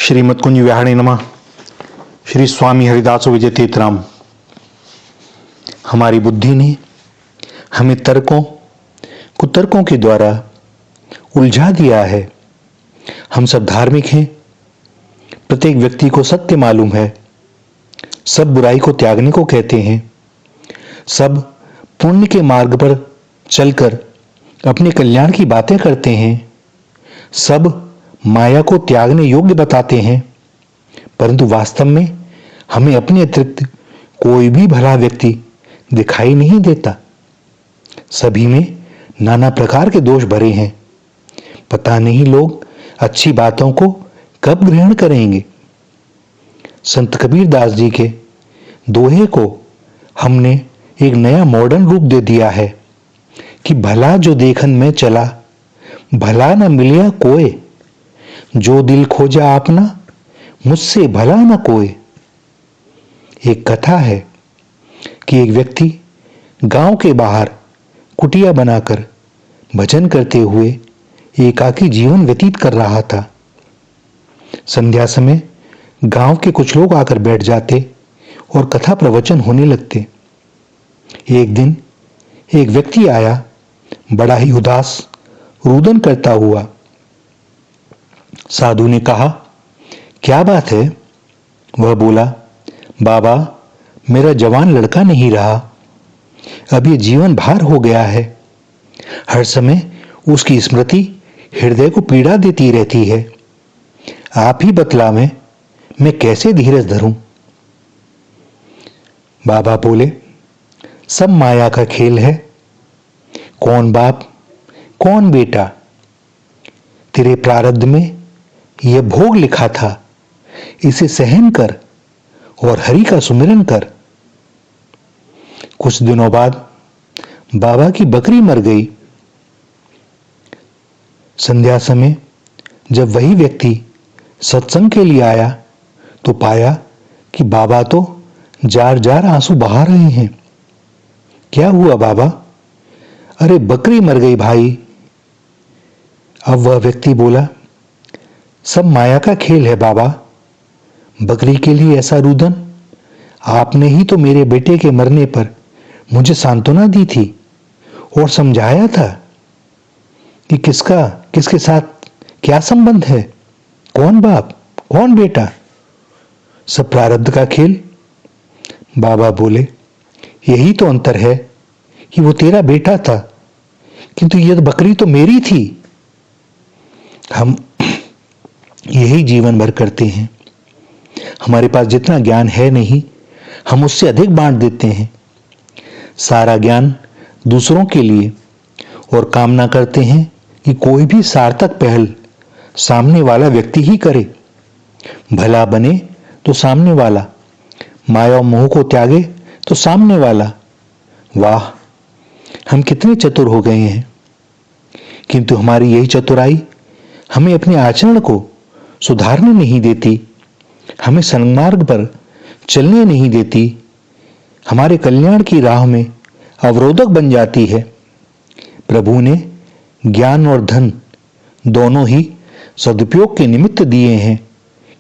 श्रीमद कुंज विहाणे नमः। श्री स्वामी हरिदास विजय तीर्थराम। हमारी बुद्धि ने हमें तर्कों कुतर्कों के द्वारा उलझा दिया है। हम सब धार्मिक हैं, प्रत्येक व्यक्ति को सत्य मालूम है, सब बुराई को त्यागने को कहते हैं, सब पुण्य के मार्ग पर चलकर अपने कल्याण की बातें करते हैं, सब माया को त्यागने योग्य बताते हैं, परंतु वास्तव में हमें अपने अतिरिक्त कोई भी भला व्यक्ति दिखाई नहीं देता। सभी में नाना प्रकार के दोष भरे हैं। पता नहीं लोग अच्छी बातों को कब ग्रहण करेंगे। संत कबीर दास जी के दोहे को हमने एक नया मॉडर्न रूप दे दिया है कि भला जो देखन में चला, भला न मिलिया कोय, जो दिल खोजा आपना, मुझसे भला न कोय। एक कथा है कि एक व्यक्ति गांव के बाहर कुटिया बनाकर भजन करते हुए एकाकी जीवन व्यतीत कर रहा था। संध्या समय गांव के कुछ लोग आकर बैठ जाते और कथा प्रवचन होने लगते। एक दिन एक व्यक्ति आया, बड़ा ही उदास रुदन करता हुआ। साधु ने कहा, क्या बात है? वह बोला, बाबा, मेरा जवान लड़का नहीं रहा, अब ये जीवन भार हो गया है। हर समय उसकी स्मृति हृदय को पीड़ा देती रहती है। आप ही बतलावें, मैं कैसे धीरज धरूं? बाबा बोले, सब माया का खेल है। कौन बाप कौन बेटा, तेरे प्रारब्ध में यह भोग लिखा था, इसे सहन कर और हरि का सुमिरन कर। कुछ दिनों बाद बाबा की बकरी मर गई। संध्या समय जब वही व्यक्ति सत्संग के लिए आया तो पाया कि बाबा तो जार जार आंसू बहा रहे हैं। क्या हुआ बाबा? अरे बकरी मर गई भाई। अब वह व्यक्ति बोला, सब माया का खेल है बाबा, बकरी के लिए ऐसा रुदन? आपने ही तो मेरे बेटे के मरने पर मुझे सांत्वना दी थी और समझाया था कि किसके साथ क्या संबंध है, कौन बाप कौन बेटा, सब प्रारब्ध का खेल। बाबा बोले, यही तो अंतर है कि वो तेरा बेटा था, किंतु यह बकरी तो मेरी थी। हम यही जीवन भर करते हैं। हमारे पास जितना ज्ञान है नहीं, हम उससे अधिक बांट देते हैं। सारा ज्ञान दूसरों के लिए, और कामना करते हैं कि कोई भी सार्थक पहल सामने वाला व्यक्ति ही करे। भला बने तो सामने वाला, माया और मोह को त्यागे तो सामने वाला। वाह, हम कितने चतुर हो गए हैं। किंतु हमारी यही चतुराई हमें अपने आचरण को सुधारने नहीं देती, हमें सन्मार्ग पर चलने नहीं देती, हमारे कल्याण की राह में अवरोधक बन जाती है। प्रभु ने ज्ञान और धन दोनों ही सदुपयोग के निमित्त दिए हैं,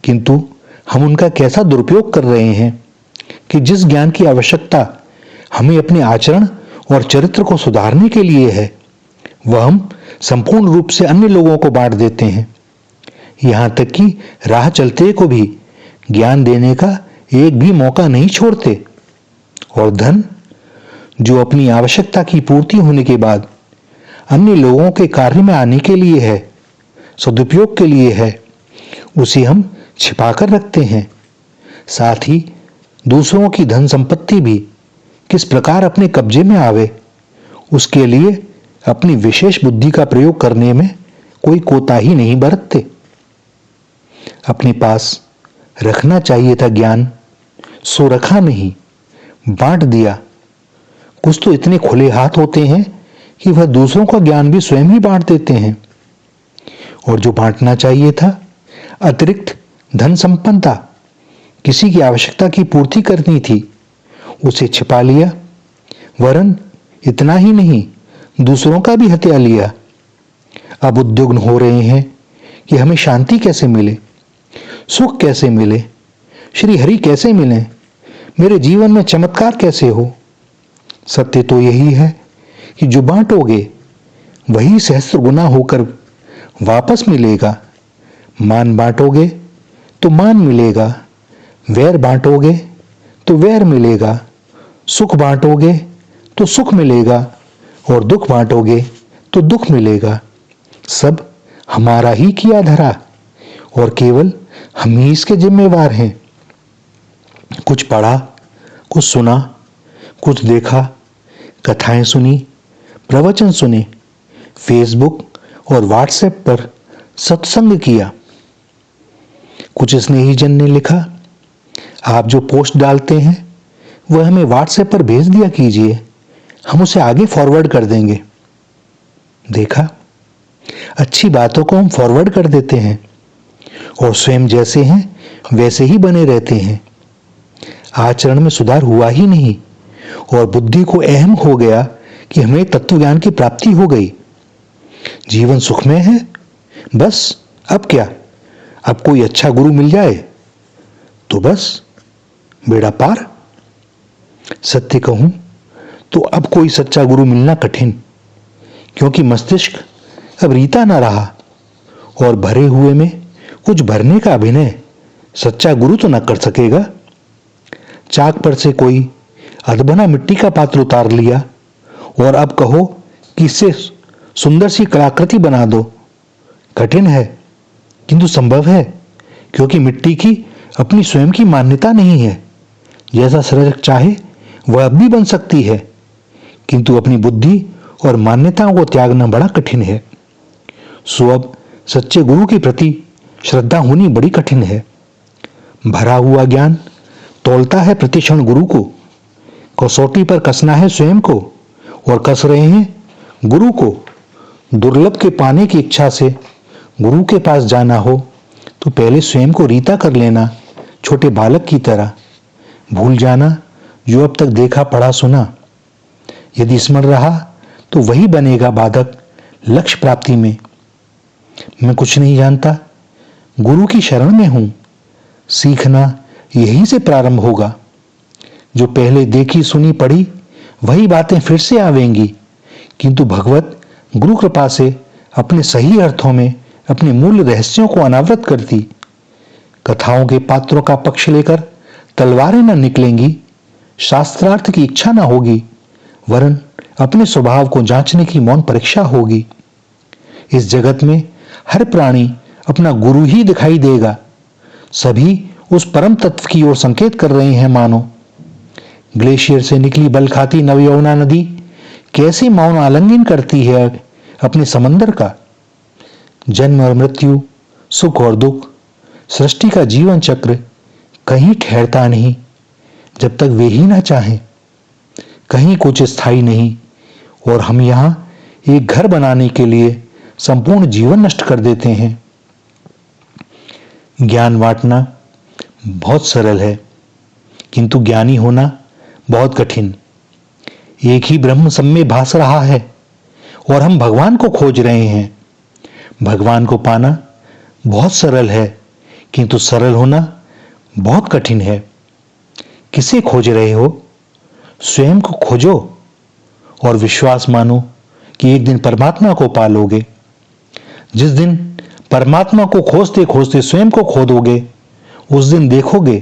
किंतु हम उनका कैसा दुरुपयोग कर रहे हैं कि जिस ज्ञान की आवश्यकता हमें अपने आचरण और चरित्र को सुधारने के लिए है, वह हम संपूर्ण रूप से अन्य लोगों को बांट देते हैं। यहां तक कि राह चलते को भी ज्ञान देने का एक भी मौका नहीं छोड़ते। और धन, जो अपनी आवश्यकता की पूर्ति होने के बाद अन्य लोगों के कार्य में आने के लिए है, सदुपयोग के लिए है, उसे हम छिपाकर रखते हैं। साथ ही दूसरों की धन संपत्ति भी किस प्रकार अपने कब्जे में आवे, उसके लिए अपनी विशेष बुद्धि का प्रयोग करने में कोई कोताही नहीं बरतते। अपने पास रखना चाहिए था ज्ञान, सो रखा नहीं, बांट दिया। कुछ तो इतने खुले हाथ होते हैं कि वह दूसरों का ज्ञान भी स्वयं ही बांट देते हैं। और जो बांटना चाहिए था, अतिरिक्त धन संपन्नता, किसी की आवश्यकता की पूर्ति करनी थी, उसे छिपा लिया। वरन इतना ही नहीं, दूसरों का भी हत्या लिया। अब उद्विग्न हो रहे हैं कि हमें शांति कैसे मिले, सुख कैसे मिले, श्री हरि कैसे मिले, मेरे जीवन में चमत्कार कैसे हो। सत्य तो यही है कि जो बांटोगे वही सहस्त्र गुना होकर वापस मिलेगा। मान बांटोगे तो मान मिलेगा, वैर बांटोगे तो वैर मिलेगा, सुख बांटोगे तो सुख मिलेगा और दुख बांटोगे तो दुख मिलेगा। सब हमारा ही किया धरा और केवल हम ही इसके जिम्मेवार हैं। कुछ पढ़ा, कुछ सुना, कुछ देखा, कथाएं सुनी, प्रवचन सुने, फेसबुक और व्हाट्सएप पर सत्संग किया। कुछ स्नेहीजन ने लिखा, आप जो पोस्ट डालते हैं वह हमें व्हाट्सएप पर भेज दिया कीजिए, हम उसे आगे फॉरवर्ड कर देंगे। देखा, अच्छी बातों को हम फॉरवर्ड कर देते हैं और स्वयं जैसे हैं वैसे ही बने रहते हैं। आचरण में सुधार हुआ ही नहीं और बुद्धि को अहम हो गया कि हमें तत्व ज्ञान की प्राप्ति हो गई। जीवन सुखमय है, बस अब क्या, अब कोई अच्छा गुरु मिल जाए तो बस बेड़ा पार। सत्य कहूं तो अब कोई सच्चा गुरु मिलना कठिन, क्योंकि मस्तिष्क अब रीता ना रहा और भरे हुए में कुछ भरने का अभिनय सच्चा गुरु तो न कर सकेगा। चाक पर से कोई अधबना मिट्टी का पात्र उतार लिया और अब कहो कि इससे सुंदर सी कलाकृति बना दो। कठिन है किंतु संभव है, क्योंकि मिट्टी की अपनी स्वयं की मान्यता नहीं है। जैसा सृजक चाहे वह अब भी बन सकती है, किंतु अपनी बुद्धि और मान्यताओं को त्यागना बड़ा कठिन है। सो अब सच्चे गुरु के प्रति श्रद्धा होनी बड़ी कठिन है। भरा हुआ ज्ञान तौलता है प्रतिक्षण गुरु को, कसौटी पर कसना है स्वयं को और कस रहे हैं गुरु को। दुर्लभ के पाने की इच्छा से गुरु के पास जाना हो तो पहले स्वयं को रीता कर लेना, छोटे बालक की तरह। भूल जाना जो अब तक देखा पढ़ा सुना। यदि स्मरण रहा तो वही बनेगा बाधक लक्ष्य प्राप्ति में। मैं कुछ नहीं जानता, गुरु की शरण में हूं। सीखना यहीं से प्रारंभ होगा। जो पहले देखी सुनी पढ़ी वही बातें फिर से आवेंगी, किंतु भगवत गुरु कृपा से अपने सही अर्थों में अपने मूल रहस्यों को अनावृत करती। कथाओं के पात्रों का पक्ष लेकर तलवारें न निकलेंगी, शास्त्रार्थ की इच्छा न होगी, वरन अपने स्वभाव को जांचने की मौन परीक्षा होगी। इस जगत में हर प्राणी अपना गुरु ही दिखाई देगा। सभी उस परम तत्व की ओर संकेत कर रहे हैं मानो। ग्लेशियर से निकली बल खाती नवयौवना नदी कैसे मौन आलिंगन करती है अपने समंदर का। जन्म और मृत्यु, सुख और दुख, सृष्टि का जीवन चक्र कहीं ठहरता नहीं जब तक वे ही ना चाहें। कहीं कुछ स्थायी नहीं और हम यहां एक घर बनाने के लिए संपूर्ण जीवन नष्ट कर देते हैं। ज्ञान बांटना बहुत सरल है, किंतु ज्ञानी होना बहुत कठिन। एक ही ब्रह्म सब में भास रहा है और हम भगवान को खोज रहे हैं। भगवान को पाना बहुत सरल है, किंतु सरल होना बहुत कठिन है। किसे खोज रहे हो? स्वयं को खोजो और विश्वास मानो कि एक दिन परमात्मा को पालोगे। जिस दिन परमात्मा को खोजते खोजते स्वयं को खो दोगे, उस दिन देखोगे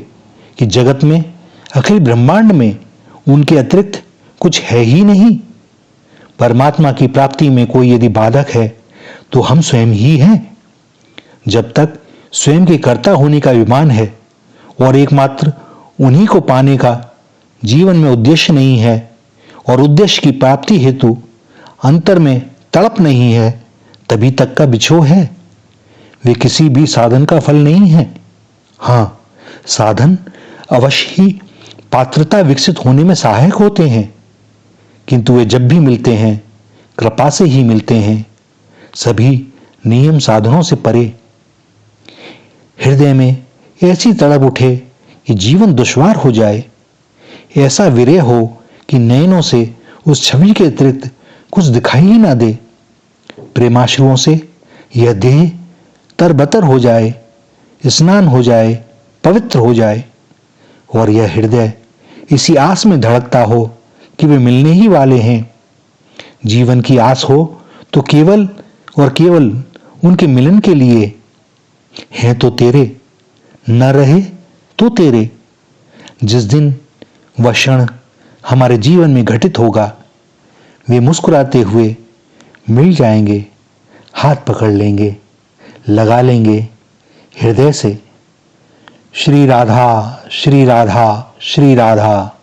कि जगत में, अखिल ब्रह्मांड में उनके अतिरिक्त कुछ है ही नहीं। परमात्मा की प्राप्ति में कोई यदि बाधक है तो हम स्वयं ही हैं। जब तक स्वयं के कर्ता होने का अभिमान है और एकमात्र उन्हीं को पाने का जीवन में उद्देश्य नहीं है और उद्देश्य की प्राप्ति हेतु अंतर में तड़प नहीं है, तभी तक का बिछोह है। वे किसी भी साधन का फल नहीं है। हां, साधन अवश्य ही पात्रता विकसित होने में सहायक होते हैं, किंतु वे जब भी मिलते हैं कृपा से ही मिलते हैं, सभी नियम साधनों से परे। हृदय में ऐसी तड़प उठे कि जीवन दुश्वार हो जाए, ऐसा विरह हो कि नयनों से उस छवि के अतिरिक्त कुछ दिखाई ही ना दे। प्रेमाश्रुओं से यह देह तरबतर हो जाए, स्नान हो जाए, पवित्र हो जाए और यह हृदय इसी आस में धड़कता हो कि वे मिलने ही वाले हैं। जीवन की आस हो तो केवल और केवल उनके मिलन के लिए। हैं तो तेरे, न रहे तो तेरे। जिस दिन वह क्षण हमारे जीवन में घटित होगा, वे मुस्कुराते हुए मिल जाएंगे, हाथ पकड़ लेंगे, लगा लेंगे हृदय से। श्री राधा, श्री राधा, श्री राधा।